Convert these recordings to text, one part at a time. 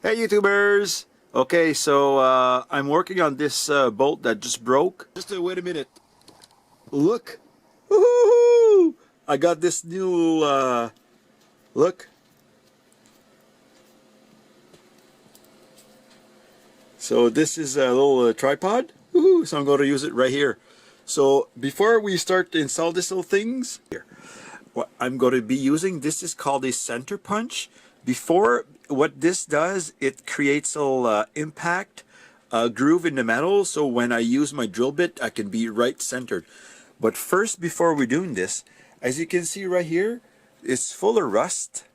Hey YouTubers! Okay, so I'm working on this bolt that just broke. Just wait a minute. Look! Woohoo! I got this new look. So this is a little tripod. Woohoo! So I'm going to use it right here. So before we start to install this little things, here, what I'm going to be using, this is called a center punch. Before, what this does, it creates a little impact groove in the metal, so when I use my drill bit, I can be right centered. But first, before we're doing this, as you can see right here, it's full of rust.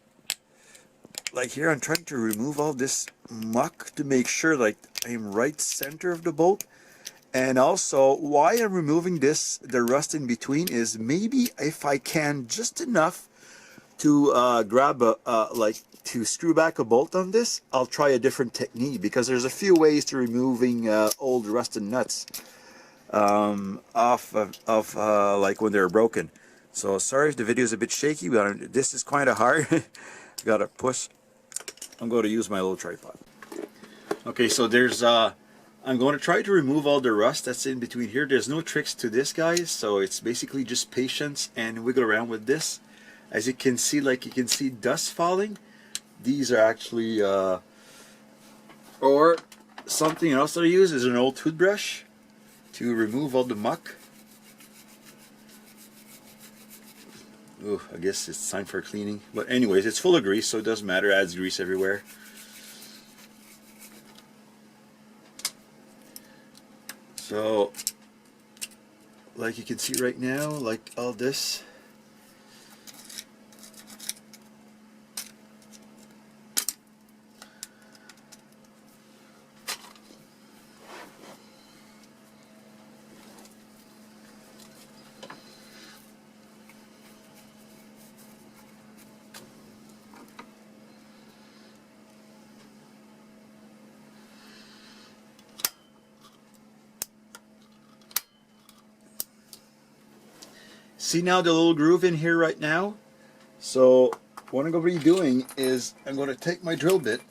Like here, I'm trying to remove all this muck to make sure like I'm right center of the bolt. And also, why I'm removing this, the rust in between, is maybe if I can just enough to grab to screw back a bolt on this, I'll try a different technique, because there's a few ways to removing old rusted nuts off of like when they're broken. So sorry if the video is a bit shaky, but this is kind of hard. Gotta push. I'm going to use my little tripod. Okay, so there's I'm going to try to remove all the rust that's in between here. There's no tricks to this, guys, so it's basically just patience and wiggle around with this. As you can see, like you can see dust falling. These are actually or something else that I use is an old toothbrush to remove all the muck. Ooh, I guess it's time for cleaning. But anyways, it's full of grease, so it doesn't matter. It adds grease everywhere. So, like you can see right now, like all this. See now the little groove in here right now? So what I'm going to be doing is I'm going to take my drill bit